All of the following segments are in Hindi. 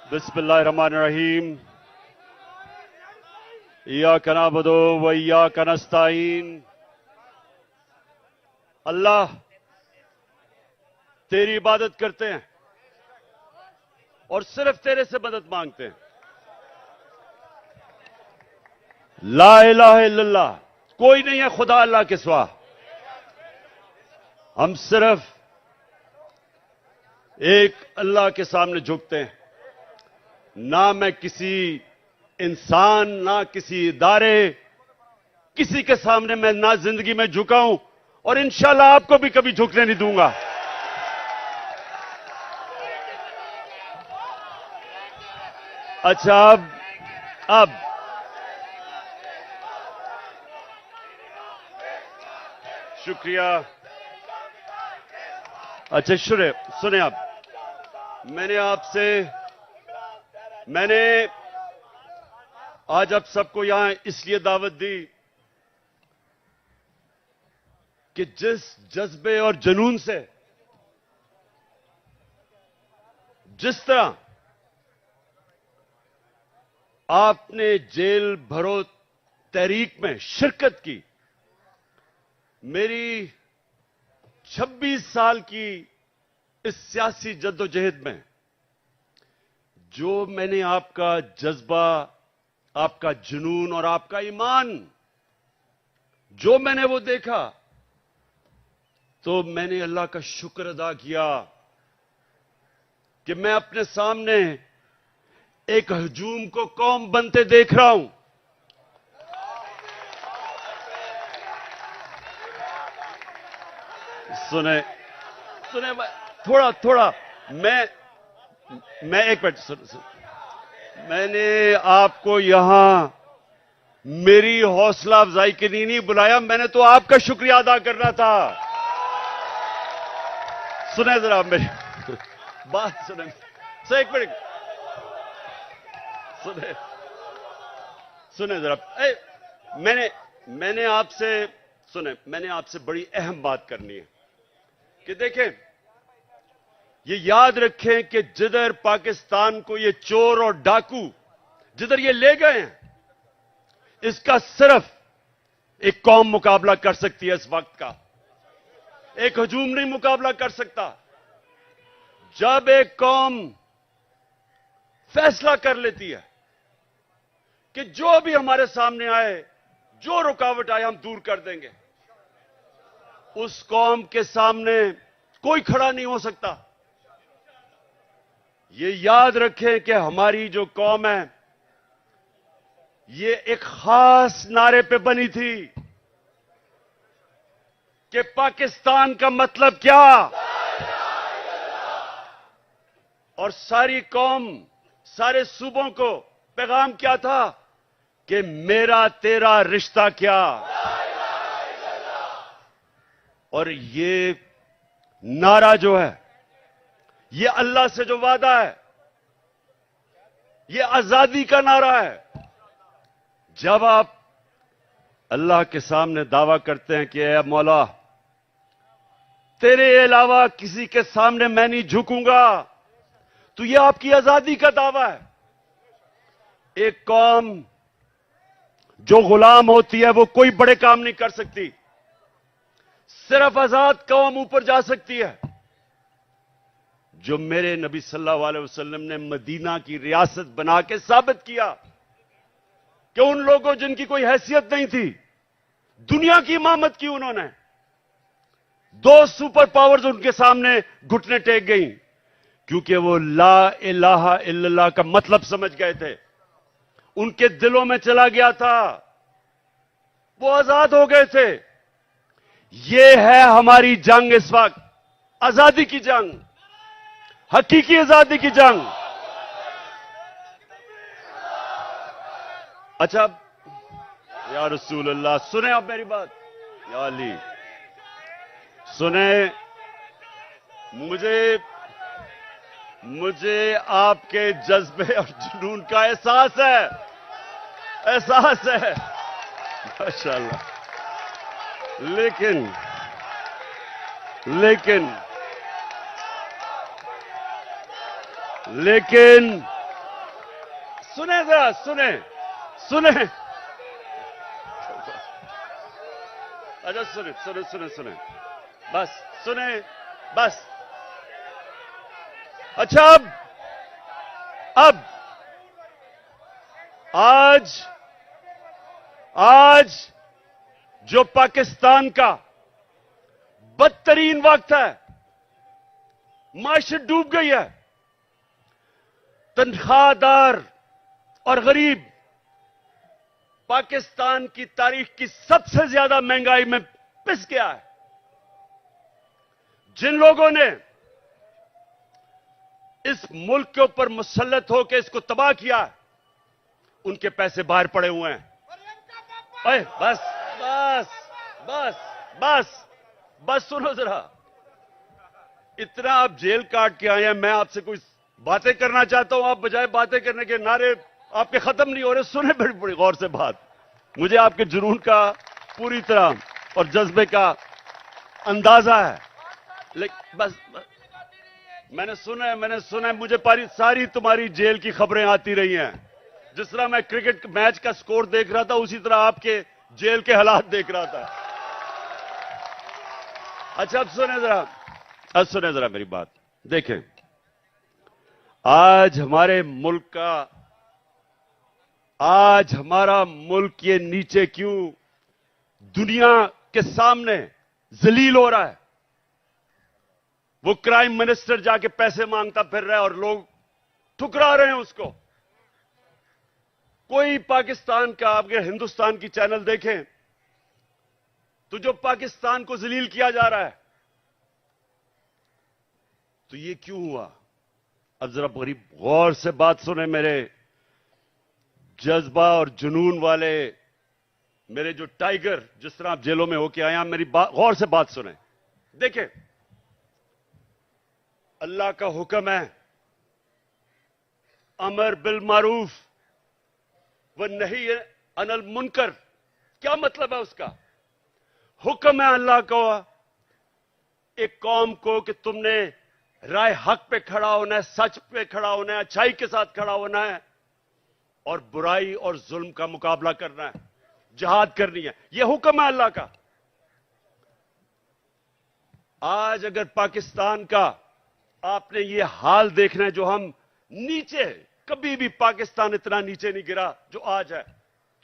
बिस्मिल्लाहिर्रहमानिर्रहीम। इय्याका नअबुदु व इय्याका नस्तईन। अल्लाह, तेरी इबादत करते हैं और सिर्फ तेरे से मदद मांगते हैं। ला इलाहा इल्लल्लाह, कोई नहीं है खुदा अल्लाह के सिवा। हम सिर्फ एक अल्लाह के सामने झुकते हैं। ना मैं किसी इंसान, ना किसी इदारे, किसी के सामने मैं ना जिंदगी में झुका हूं और इंशाल्लाह आपको भी कभी झुकने नहीं दूंगा। अच्छा, अब शुक्रिया। अच्छा सुने आप, मैंने आज आप सबको यहां इसलिए दावत दी कि जिस जज्बे और जुनून से, जिस तरह आपने जेल भरो तहरीक में शिरकत की, मेरी 26 साल की इस सियासी जद्दोजहद में जो मैंने आपका जज्बा, आपका जुनून और आपका ईमान जो मैंने वो देखा, तो मैंने अल्लाह का शुक्र अदा किया कि मैं अपने सामने एक हजूम को कौम बनते देख रहा हूं। सुने थोड़ा मैं एक मिनट सुन। मैंने आपको यहां मेरी हौसला अफजाई के लिए नहीं बुलाया, मैंने तो आपका शुक्रिया अदा करना था। सुने जरा मेरी बात, सुने एक मिनट, सुने जरा। मैंने आपसे बड़ी अहम बात करनी है कि देखें, ये याद रखें कि जिधर पाकिस्तान को ये चोर और डाकू जिधर ये ले गए हैं, इसका सिर्फ एक कौम मुकाबला कर सकती है। इस वक्त का एक हजूम नहीं मुकाबला कर सकता। जब एक कौम फैसला कर लेती है कि जो भी हमारे सामने आए, जो रुकावट आए, हम दूर कर देंगे, उस कौम के सामने कोई खड़ा नहीं हो सकता। ये याद रखें कि हमारी जो कौम है, ये एक खास नारे पे बनी थी कि पाकिस्तान का मतलब क्या, और सारी कौम, सारे सूबों को पैगाम क्या था कि मेरा तेरा रिश्ता क्या। और ये नारा जो है, ये अल्लाह से जो वादा है, ये आजादी का नारा है। जब आप अल्लाह के सामने दावा करते हैं कि ऐ मौला, तेरे अलावा किसी के सामने मैं नहीं झुकूंगा, तो यह आपकी आजादी का दावा है। एक कौम जो गुलाम होती है, वो कोई बड़े काम नहीं कर सकती। सिर्फ आजाद कौम ऊपर जा सकती है। जो मेरे नबी सल्लल्लाहु अलैहि वसल्लम ने मदीना की रियासत बना के साबित किया कि उन लोगों जिनकी कोई हैसियत नहीं थी, दुनिया की इमामत की उन्होंने। 2 सुपर पावर्स उनके सामने घुटने टेक गई, क्योंकि वो ला इलाहा इल्लल्लाह का मतलब समझ गए थे। उनके दिलों में चला गया था, वो आजाद हो गए थे। ये है हमारी जंग इस वक्त, आजादी की जंग, हकीकी आजादी की जंग। अच्छा, या रसूल अल्लाह, सुने आप मेरी बात। या अली, सुने, मुझे आपके जज्बे और जुनून का एहसास है, माशाअल्लाह। लेकिन सुने जरा, सुने सुने, अच्छा सुने सुने सुने सुने, बस सुने, बस। अच्छा अब आज जो पाकिस्तान का बदतरीन वक्त है, माशरत डूब गई है, तनख्वाहदार और गरीब पाकिस्तान की तारीख की सबसे ज्यादा महंगाई में पिस गया है। जिन लोगों ने इस मुल्क के ऊपर मुसल्लत होकर इसको तबाह किया है, उनके पैसे बाहर पड़े हुए हैं। अरे बस बस बस बस बस, सुनो जरा, इतना आप जेल काट के आए हैं, मैं आपसे कोई बातें करना चाहता हूं, आप बजाय बातें करने के नारे आपके खत्म नहीं हो रहे। सुने बड़ी बड़ी गौर से बात, मुझे आपके जुनून का पूरी तरह और जज्बे का अंदाजा है, लेकिन बस मैंने सुना है, मुझे सारी तुम्हारी जेल की खबरें आती रही हैं। जिस तरह मैं क्रिकेट मैच का स्कोर देख रहा था, उसी तरह आपके जेल के हालात देख रहा था। अच्छा अब सुने जरा मेरी बात। देखें, आज हमारा मुल्क ये नीचे क्यों दुनिया के सामने जलील हो रहा है। वो क्राइम मिनिस्टर जाके पैसे मांगता फिर रहा है और लोग ठुकरा रहे हैं उसको। कोई पाकिस्तान का, आप अगर हिंदुस्तान की चैनल देखें तो जो पाकिस्तान को जलील किया जा रहा है, तो ये क्यों हुआ? अब जरा बड़ी गौर से बात सुने, मेरे जज्बा और जुनून वाले, मेरे जो टाइगर, जिस तरह आप जेलों में होके आए हैं, मेरी गौर से बात सुने। देखें, अल्लाह का हुक्म है, अमर बिल मारूफ व नहीं अनिल मुनकर। क्या मतलब है उसका? हुक्म है अल्लाह को एक कौम को कि तुमने राय हक पे खड़ा होना है, सच पे खड़ा होना है, अच्छाई के साथ खड़ा होना है और बुराई और जुल्म का मुकाबला करना है, जिहाद करनी है। यह हुक्म है अल्लाह का। आज अगर पाकिस्तान का आपने ये हाल देखना है, जो हम नीचे, कभी भी पाकिस्तान इतना नीचे नहीं गिरा जो आज है,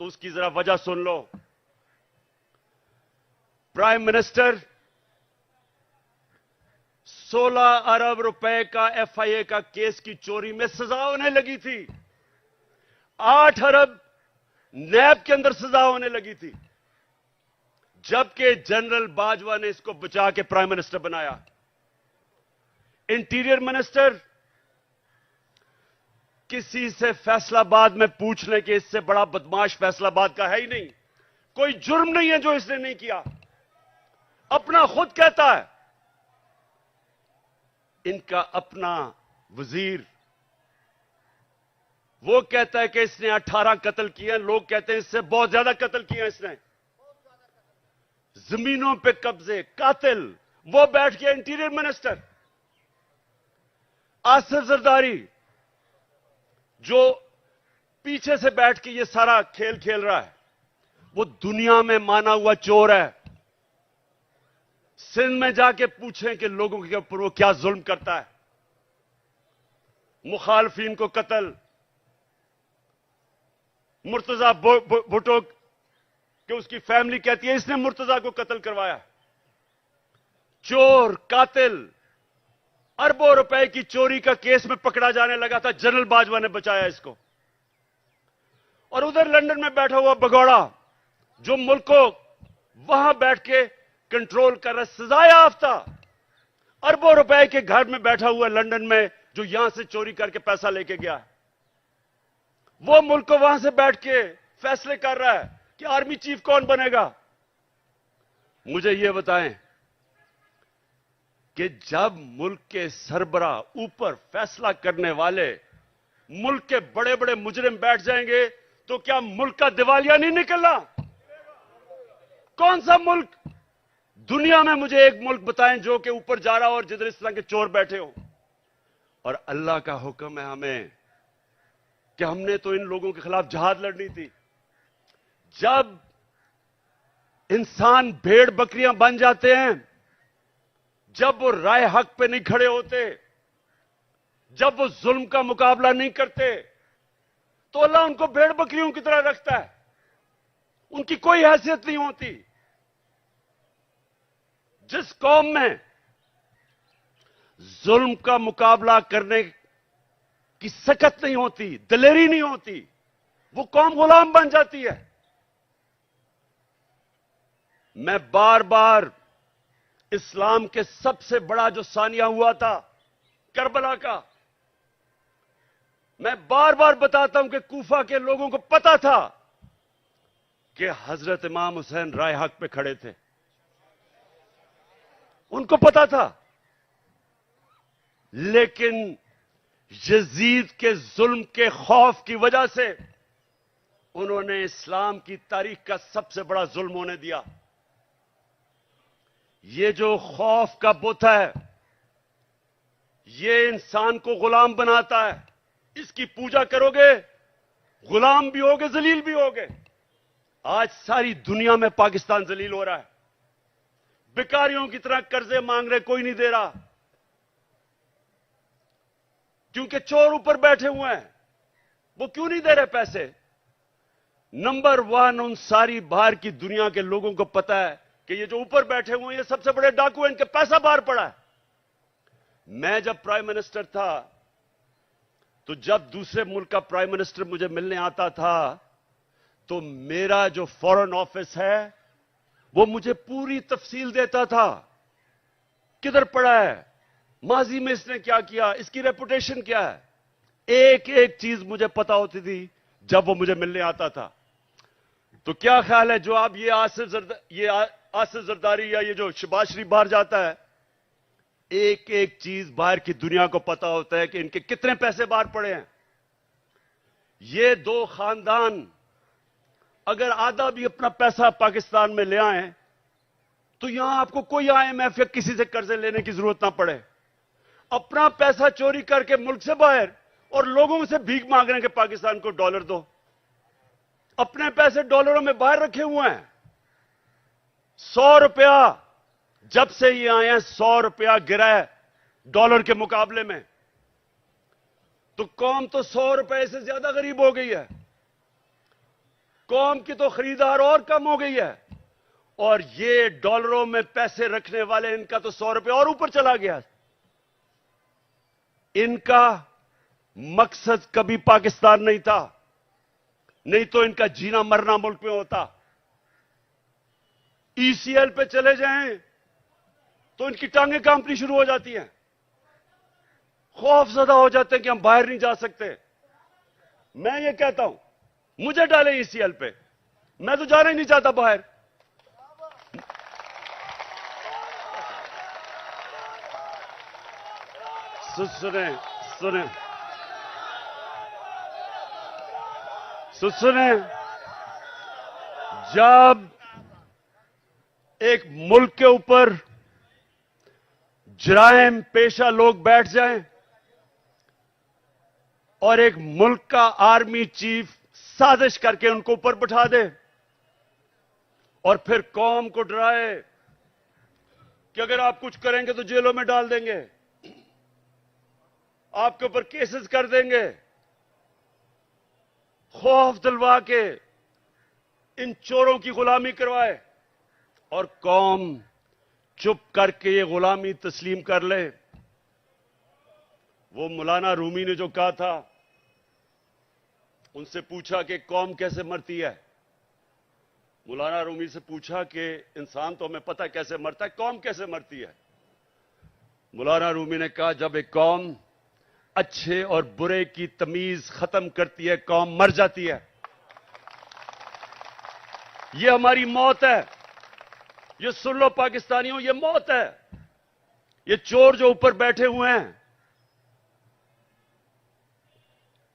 तो उसकी जरा वजह सुन लो। प्राइम मिनिस्टर 16 अरब रुपए का एफआईए का केस की चोरी में सजा होने लगी थी। 8 अरब नैब के अंदर सजा होने लगी थी, जबकि जनरल बाजवा ने इसको बचा के प्राइम मिनिस्टर बनाया। इंटीरियर मिनिस्टर किसी से फैसलाबाद में पूछ लें कि इससे बड़ा बदमाश फैसलाबाद का है ही नहीं। कोई जुर्म नहीं है जो इसने नहीं किया, अपना खुद कहता है। इनका अपना वजीर वो कहता है कि इसने 18 कत्ल किए, लोग कहते हैं इससे बहुत ज्यादा कत्ल किए इसने। जमीनों पे कब्जे, कातिल, वो बैठ गया इंटीरियर मिनिस्टर। आसिफ जरदारी जो पीछे से बैठ के ये सारा खेल खेल रहा है, वो दुनिया में माना हुआ चोर है। सिंध में जाके पूछें कि लोगों के ऊपर वो क्या जुल्म करता है। मुखालफिन को कत्ल, मुर्तजा भुट्टो कि उसकी फैमिली कहती है इसने मुर्तजा को कत्ल करवाया। चोर, कातिल, अरबों रुपए की चोरी का केस में पकड़ा जाने लगा था, जनरल बाजवा ने बचाया इसको। और उधर लंदन में बैठा हुआ भगौड़ा, जो मुल्क को वहां बैठ के कंट्रोल कर रहा, सजाए याफ्ता, अरबों रुपए के घर में बैठा हुआ लंदन में, जो यहां से चोरी करके पैसा लेके गया है, वो मुल्क को वहां से बैठ के फैसले कर रहा है कि आर्मी चीफ कौन बनेगा। मुझे यह बताएं कि जब मुल्क के सरबरा, ऊपर फैसला करने वाले मुल्क के बड़े बड़े मुजरिम बैठ जाएंगे, तो क्या मुल्क का दिवालिया नहीं निकलना? कौन सा मुल्क दुनिया में, मुझे एक मुल्क बताएं जो कि ऊपर जा रहा हो और जिधर इस तरह के चोर बैठे हो। और अल्लाह का हुक्म है हमें कि हमने तो इन लोगों के खिलाफ जहाद लड़नी थी। जब इंसान भेड़ बकरियां बन जाते हैं, जब वो राय हक पे नहीं खड़े होते, जब वो जुल्म का मुकाबला नहीं करते, तो अल्लाह उनको भेड़ बकरियों की तरह रखता है। उनकी कोई हैसियत नहीं होती। जिस कौम में जुल्म का मुकाबला करने की सकत नहीं होती, दिलेरी नहीं होती, वो कौम गुलाम बन जाती है। मैं बार बार इस्लाम के सबसे बड़ा जो सानिया हुआ था करबला का, मैं बार बार बताता हूं कि कूफा के लोगों को पता था कि हजरत इमाम हुसैन राय हक पे खड़े थे। उनको पता था, लेकिन यजीद के जुल्म के खौफ की वजह से उन्होंने इस्लाम की तारीख का सबसे बड़ा जुल्म होने दिया। ये जो खौफ का बुत है, ये इंसान को गुलाम बनाता है। इसकी पूजा करोगे, गुलाम भी होगे, जलील भी होगे। आज सारी दुनिया में पाकिस्तान जलील हो रहा है। भिखारियों की तरह कर्जे मांग रहे, कोई नहीं दे रहा, क्योंकि चोर ऊपर बैठे हुए हैं। वो क्यों नहीं दे रहे पैसे? नंबर वन, उन सारी बाहर की दुनिया के लोगों को पता है कि ये जो ऊपर बैठे हुए हैं, ये सबसे बड़े डाकू हैं, इनके पैसा बाहर पड़ा है। मैं जब प्राइम मिनिस्टर था, तो जब दूसरे मुल्क का प्राइम मिनिस्टर मुझे मिलने आता था, तो मेरा जो फॉरेन ऑफिस है वो मुझे पूरी तफसील देता था। किधर पड़ा है, माजी में इसने क्या किया, इसकी रेपुटेशन क्या है, एक एक चीज मुझे पता होती थी जब वो मुझे मिलने आता था। तो क्या ख्याल है, जो आप ये आसिफ जरदारी या ये जो शहबाज शरीफ बाहर जाता है, एक एक चीज बाहर की दुनिया को पता होता है कि इनके कितने पैसे बाहर पड़े हैं। ये दो खानदान अगर आधा भी अपना पैसा पाकिस्तान में ले आए, तो यहां आपको कोई IMF या किसी से कर्जे लेने की जरूरत ना पड़े। अपना पैसा चोरी करके मुल्क से बाहर और लोगों से भीख मांग रहे हैं कि पाकिस्तान को डॉलर दो। अपने पैसे डॉलरों में बाहर रखे हुए हैं। 100 रुपया जब से ये आए हैं, 100 रुपया गिरा है डॉलर के मुकाबले में। तो कौम तो 100 रुपए से ज्यादा गरीब हो गई है। कौम की तो खरीदार और कम हो गई है, और ये डॉलरों में पैसे रखने वाले, इनका तो 100 रुपए और ऊपर चला गया। इनका मकसद कभी पाकिस्तान नहीं था, नहीं तो इनका जीना मरना मुल्क में होता। ECL पे चले जाएं तो इनकी टांगें कांपनी शुरू हो जाती हैं, खौफजदा हो जाते हैं कि हम बाहर नहीं जा सकते। मैं ये कहता हूं, मुझे डालें ECL पे, मैं तो जाना ही नहीं चाहता बाहर। सुने सुने सुने, जब एक मुल्क के ऊपर जराइम पेशा लोग बैठ जाएं और एक मुल्क का आर्मी चीफ साजिश करके उनको ऊपर बिठा दे और फिर कौम को डराए कि अगर आप कुछ करेंगे तो जेलों में डाल देंगे, आपके ऊपर केसेस कर देंगे, खौफ दिलवा के इन चोरों की गुलामी करवाए, और कौम चुप करके ये गुलामी तस्लीम कर ले। वो मौलाना रूमी ने जो कहा था, उनसे पूछा कि कौम कैसे मरती है। मौलाना रूमी से पूछा कि इंसान तो हमें पता है कैसे मरता है, कौम कैसे मरती है। मौलाना रूमी ने कहा, जब एक कौम अच्छे और बुरे की तमीज खत्म करती है, कौम मर जाती है। ये हमारी मौत है। ये सुन लो पाकिस्तानियों, ये मौत है। ये चोर जो ऊपर बैठे हुए हैं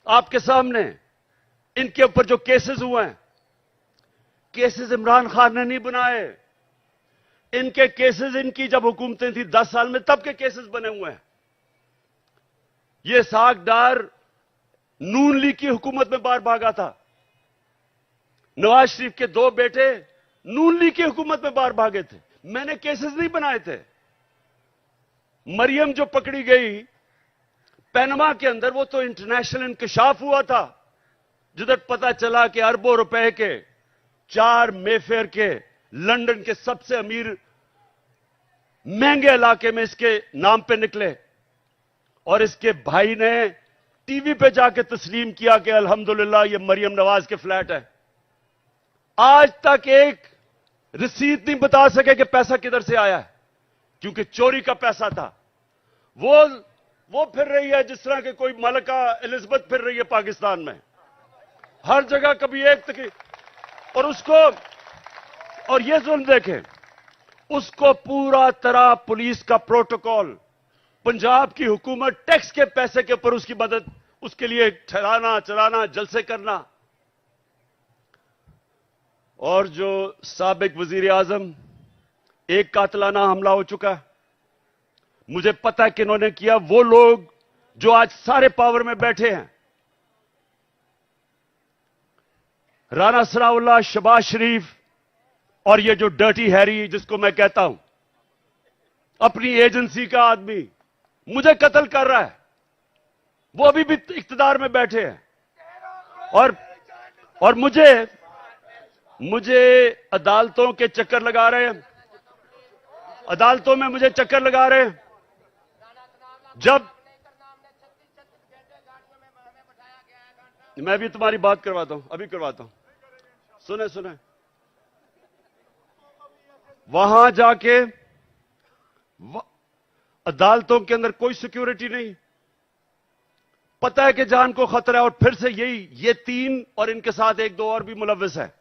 आपके सामने, इनके ऊपर जो केसेस हुए हैं, केसेस इमरान खान ने नहीं बनाए। इनके केसेस, इनकी जब हुकूमतें थी 10 साल में, तब के केसेस बने हुए हैं। ये साग डार नून लीग की हुकूमत में बाहर भागा था। नवाज शरीफ के 2 बेटे नून लीग की हुकूमत में बाहर भागे थे। मैंने केसेस नहीं बनाए थे। मरियम जो पकड़ी गई पनामा के अंदर, वो तो इंटरनेशनल इंकशाफ हुआ था, जिधर पता चला कि अरबों रुपए के 4 मेफेयर के लंदन के सबसे अमीर महंगे इलाके में इसके नाम पे निकले, और इसके भाई ने टीवी पे जाके तस्लीम किया कि अल्हम्दुलिल्लाह ये मरियम नवाज के फ्लैट है। आज तक एक रसीद नहीं बता सके कि पैसा किधर से आया है, क्योंकि चोरी का पैसा था। वो फिर रही है जिस तरह के कोई मलका एलिजाबेथ फिर रही है पाकिस्तान में, हर जगह कभी एक तक। और ये सुन देखें, उसको पूरा तरह पुलिस का प्रोटोकॉल, पंजाब की हुकूमत टैक्स के पैसे के ऊपर उसकी मदद, उसके लिए ठहराना चलाना, जलसे करना। और जो साबिक वजीर आजम, एक कातलाना हमला हो चुका है, मुझे पता है कि इन्होंने किया। वो लोग जो आज सारे पावर में बैठे हैं, राना सनाउल्लाह, शहबाज शरीफ और ये जो डर्टी हैरी जिसको मैं कहता हूं, अपनी एजेंसी का आदमी मुझे कत्ल कर रहा है। वो अभी भी इख्तिदार में बैठे हैं और मुझे अदालतों के चक्कर लगा रहे हैं, अदालतों में मुझे चक्कर लगा रहे हैं। जब मैं भी तुम्हारी बात करवाता हूं, अभी करवाता हूं, सुने वहां जाके अदालतों के अंदर कोई सिक्योरिटी नहीं, पता है कि जान को खतरा है। और फिर से ये 3 और इनके साथ 1-2 और भी मुलव्विस है,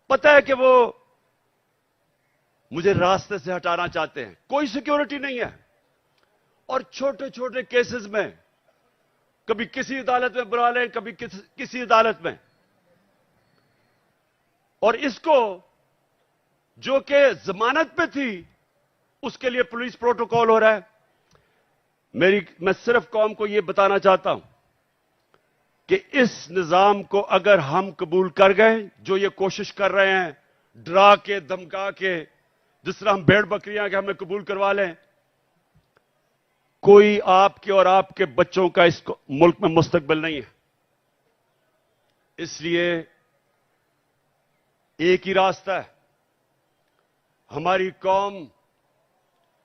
पता है कि वो मुझे रास्ते से हटाना चाहते हैं, कोई सिक्योरिटी नहीं है। और छोटे छोटे केसेस में कभी किसी अदालत में बुला लें, कभी किसी अदालत में, और इसको जो कि जमानत पे थी उसके लिए पुलिस प्रोटोकॉल हो रहा है। मैं सिर्फ कौम को यह बताना चाहता हूं कि इस निजाम को अगर हम कबूल कर गए, जो ये कोशिश कर रहे हैं डरा के धमका के, जिस तरह हम भेड़ बकरियां के हमें कबूल करवा लें, कोई आपके और आपके बच्चों का इस मुल्क में मुस्तकबिल नहीं है। इसलिए एक ही रास्ता है। हमारी कौम,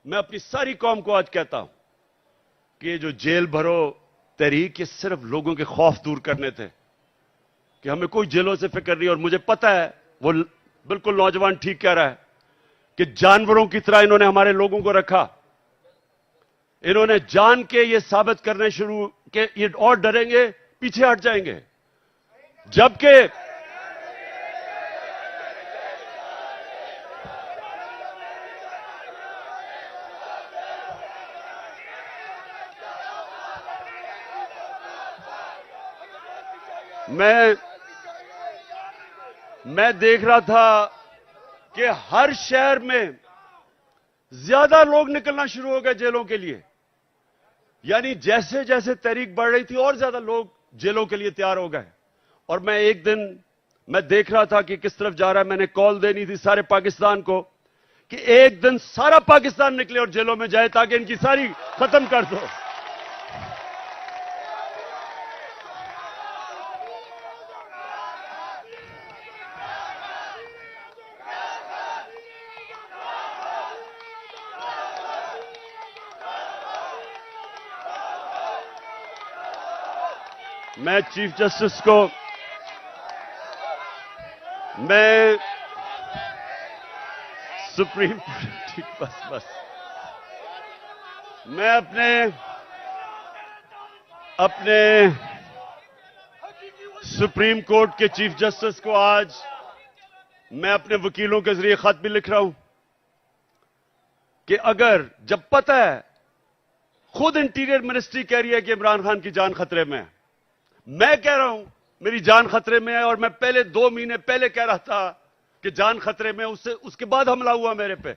मैं अपनी सारी कौम को आज कहता हूं कि ये जो जेल भरो तहरीक, ये सिर्फ लोगों के खौफ दूर करने थे कि हमें कोई जेलों से फिक्र नहीं। और मुझे पता है वो बिल्कुल नौजवान ठीक कह रहा है कि जानवरों की तरह इन्होंने हमारे लोगों को रखा। इन्होंने जान के ये साबित करने शुरू के ये और डरेंगे, पीछे हट जाएंगे। जबकि मैं देख रहा था कि हर शहर में ज्यादा लोग निकलना शुरू हो गए जेलों के लिए। यानी जैसे जैसे तहरीक बढ़ रही थी और ज्यादा लोग जेलों के लिए तैयार हो गए। और मैं एक दिन मैं देख रहा था कि किस तरफ जा रहा है। मैंने कॉल देनी थी सारे पाकिस्तान को कि एक दिन सारा पाकिस्तान निकले और जेलों में जाए ताकि इनकी सारी खत्म कर दो। मैं चीफ जस्टिस को सुप्रीम ठीक बस मैं अपने सुप्रीम कोर्ट के चीफ जस्टिस को आज मैं अपने वकीलों के जरिए खत भी लिख रहा हूं कि अगर जब पता है, खुद इंटीरियर मिनिस्ट्री कह रही है कि इमरान खान की जान खतरे में है, मैं कह रहा हूं मेरी जान खतरे में है, और मैं पहले 2 महीने पहले कह रहा था कि जान खतरे में, उसके बाद हमला हुआ मेरे पे।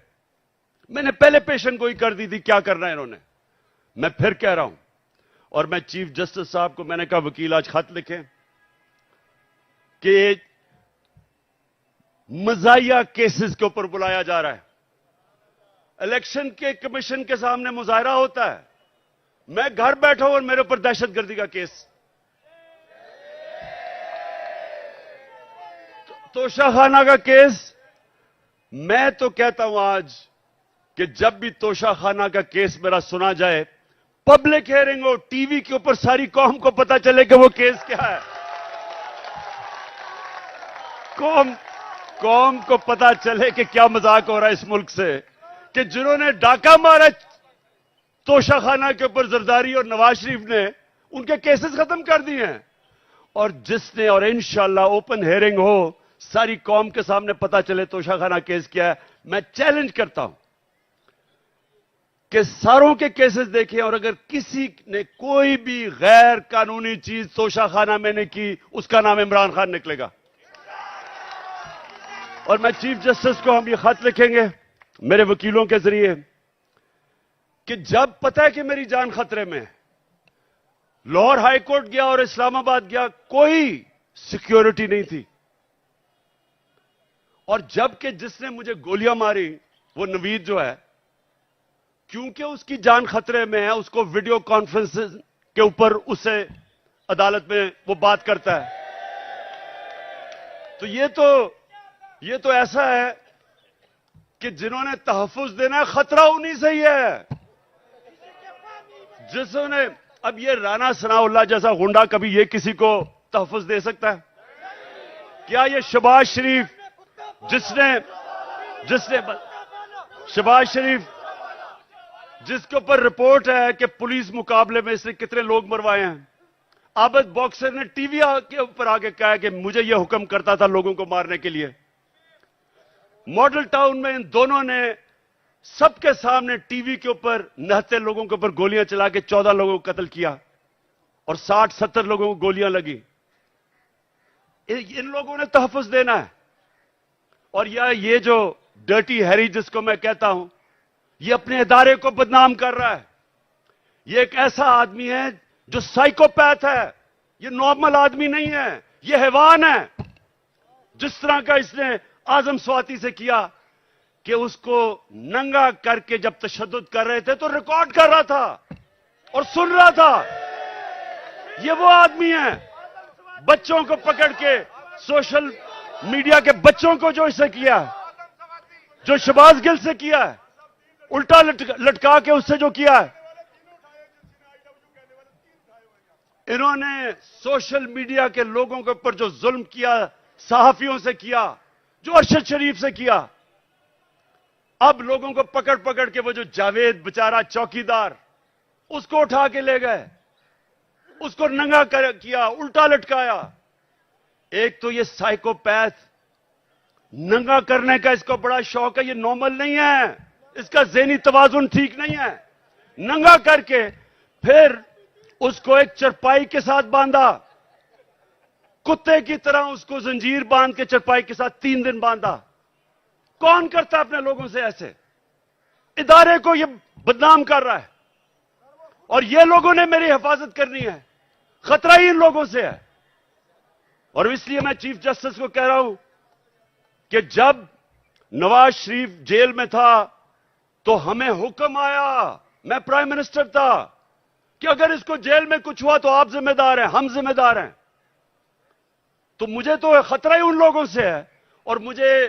मैंने पहले पेशेंट गोई कर दी थी, क्या करना है इन्होंने। मैं फिर कह रहा हूं, और मैं चीफ जस्टिस साहब को मैंने कहा, वकील आज खत लिखें कि मजाहिया केसेस के ऊपर बुलाया जा रहा है। इलेक्शन के कमीशन के सामने मुजाहरा होता है, मैं घर बैठा हूं और मेरे ऊपर दहशतगर्दी का केस। तोशाखाना का केस, मैं तो कहता हूं आज कि जब भी तोशाखाना का केस मेरा सुना जाए, पब्लिक हियरिंग हो, टीवी के ऊपर सारी कौम को पता चले कि वो केस क्या है। कौम को पता चले कि क्या मजाक हो रहा है इस मुल्क से, कि जिन्होंने डाका मारा तोशाखाना के ऊपर जरदारी और नवाज शरीफ ने, उनके केसेस खत्म कर दिए हैं। और जिसने, और इंशाल्लाह ओपन हियरिंग हो, सारी कौम के सामने पता चले तोशाखाना केस क्या है। मैं चैलेंज करता हूं कि सारों के केसेस देखें, और अगर किसी ने कोई भी गैर कानूनी चीज तोशाखाना में ने की, उसका नाम इमरान खान निकलेगा। और मैं चीफ जस्टिस को हम ये खत लिखेंगे मेरे वकीलों के जरिए कि जब पता है कि मेरी जान खतरे में, लाहौर हाई कोर्ट गया और इस्लामाबाद गया, कोई सिक्योरिटी नहीं थी। और जबकि जिसने मुझे गोलियां मारी वो नवीद जो है, क्योंकि उसकी जान खतरे में है, उसको वीडियो कॉन्फ्रेंस के ऊपर उससे अदालत में वो बात करता है। तो ये तो ऐसा है कि जिन्होंने तहफ्फुज देना है, खतरा उन्हीं से ही है जिसने, अब ये राना सनाउल्लाह जैसा गुंडा कभी ये किसी को तहफ्फुज दे सकता है क्या? ये शहबाज शरीफ जिसने शहबाज शरीफ जिसके ऊपर रिपोर्ट है कि पुलिस मुकाबले में इसने कितने लोग मरवाए हैं, आबिद बॉक्सर ने टीवी के ऊपर आके कहा कि मुझे यह हुक्म करता था लोगों को मारने के लिए। मॉडल टाउन में इन दोनों ने सबके सामने टीवी के ऊपर नहते लोगों के ऊपर गोलियां चला के 14 लोगों को कत्ल किया और 60-70 लोगों को गोलियां लगी। इन लोगों ने तहफ्फुज देना है। और ये जो डर्टी हैरी जिसको मैं कहता हूं, ये अपने इदारे को बदनाम कर रहा है। ये एक ऐसा आदमी है जो साइकोपैथ है, ये नॉर्मल आदमी नहीं है, ये हैवान है। जिस तरह का इसने आजम स्वाति से किया कि उसको नंगा करके जब तशद्दुद कर रहे थे तो रिकॉर्ड कर रहा था और सुन रहा था। ये वो आदमी है, बच्चों को पकड़ के, सोशल मीडिया के बच्चों को जो इससे किया, जो शहबाज गिल से किया है, उल्टा लटका के उससे जो किया है, इन्होंने सोशल मीडिया के लोगों के ऊपर जो जुल्म किया, सहाफियों से किया, जो अरशद शरीफ से किया, अब लोगों को पकड़ पकड़ के वो जो जावेद बेचारा चौकीदार, उसको उठा के ले गए, उसको नंगा किया, उल्टा लटकाया। एक तो ये साइकोपैथ, नंगा करने का इसको बड़ा शौक है, ये नॉर्मल नहीं है, इसका ज़हनी तवाजुन ठीक नहीं है। नंगा करके फिर उसको एक चरपाई के साथ बांधा, कुत्ते की तरह उसको जंजीर बांध के चरपाई के साथ 3 दिन बांधा। कौन करता है अपने लोगों से ऐसे? इदारे को ये बदनाम कर रहा है और ये लोगों ने मेरी हिफाजत करनी है। खतरा ही इन लोगों से है। और इसलिए मैं चीफ जस्टिस को कह रहा हूं कि जब नवाज शरीफ जेल में था तो हमें हुक्म आया, मैं प्राइम मिनिस्टर था, कि अगर इसको जेल में कुछ हुआ तो आप जिम्मेदार हैं, हम जिम्मेदार हैं। तो मुझे तो खतरा ही उन लोगों से है। और मुझे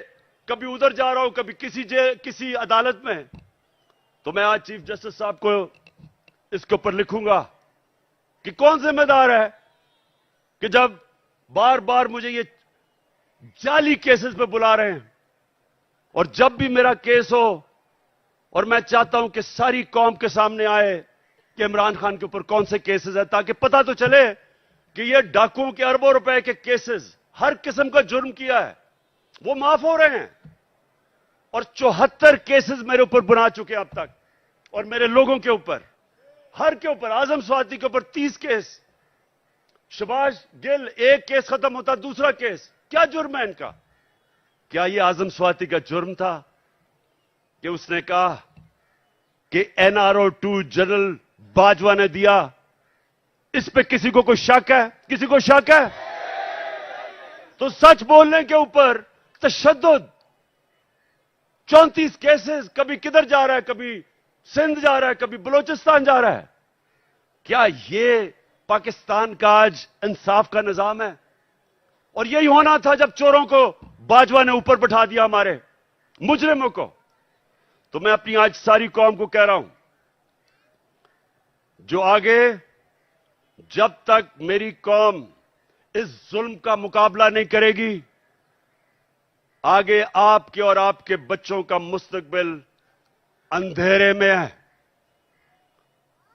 कभी उधर जा रहा हूं, कभी किसी अदालत में, तो मैं आज चीफ जस्टिस साहब को इसके ऊपर लिखूंगा कि कौन जिम्मेदार है कि जब बार बार मुझे ये जाली केसेस पे बुला रहे हैं। और जब भी मेरा केस हो, और मैं चाहता हूं कि सारी कौम के सामने आए कि इमरान खान के ऊपर कौन से केसेस है, ताकि पता तो चले कि ये डाकुओं के अरबों रुपए के केसेस, हर किस्म का जुर्म किया है, वो माफ हो रहे हैं। और 74 केसेस मेरे ऊपर बना चुके हैं अब तक, और मेरे लोगों के ऊपर, हर के ऊपर, आजम स्वाति के ऊपर 30 केस, शहबाज गिल एक केस खत्म होता दूसरा केस। क्या जुर्म है इनका? क्या ये आजम स्वाति का जुर्म था कि उसने कहा कि NRO 2 जनरल बाजवा ने दिया इस पे किसी को कोई शक है? किसी को शक है? तो सच बोलने के ऊपर तशद्दुद, 34 केसेस, कभी किधर जा रहा है, कभी सिंध जा रहा है, कभी बलूचिस्तान जा रहा है। क्या ये पाकिस्तान का आज इंसाफ का निजाम है? और यही होना था जब चोरों को बाजवा ने ऊपर बैठा दिया, हमारे मुजरिमों को। तो मैं अपनी आज सारी कौम को कह रहा हूं, जो आगे जब तक मेरी कौम इस जुल्म का मुकाबला नहीं करेगी, आगे आपके और आपके बच्चों का मुस्तकबिल अंधेरे में है।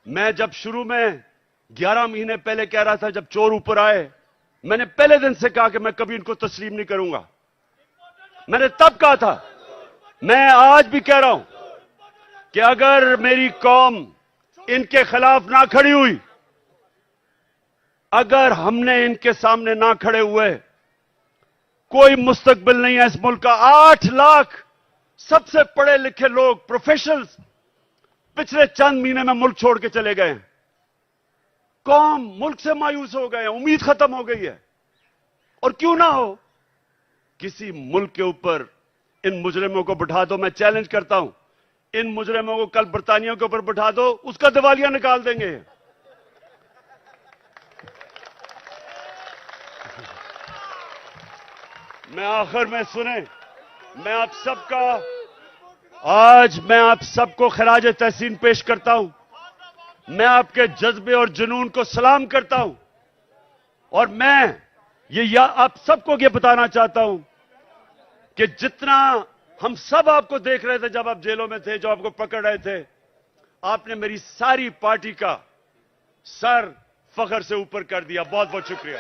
मैं जब शुरू में 11 महीने पहले कह रहा था, जब चोर ऊपर आए, मैंने पहले दिन से कहा कि मैं कभी इनको तस्लीम नहीं करूंगा। मैंने तब कहा था, मैं आज भी कह रहा हूं कि अगर मेरी कौम इनके खिलाफ ना खड़ी हुई, अगर हमने इनके सामने ना खड़े हुए, कोई मुस्तकबिल नहीं है इस मुल्क का। 8 लाख सबसे पढ़े लिखे लोग, प्रोफेशनल्स, पिछले चंद महीने में मुल्क छोड़ के चले गए हैं। कौम मुल्क से मायूस हो गए हैं, उम्मीद खत्म हो गई है। और क्यों ना हो, किसी मुल्क के ऊपर इन मुजरिमों को बिठा दो। मैं चैलेंज करता हूं, इन मुजरिमों को कल बरतानिया के ऊपर बिठा दो, उसका दिवालिया निकाल देंगे। मैं आखिर में सुने, मैं आप सबको खराज तहसीन पेश करता हूं। मैं आपके जज्बे और जुनून को सलाम करता हूं। और मैं आप सबको ये बताना चाहता हूं कि जितना हम सब आपको देख रहे थे जब आप जेलों में थे, जो आपको पकड़ रहे थे, आपने मेरी सारी पार्टी का सर फख्र से ऊपर कर दिया। बहुत बहुत शुक्रिया।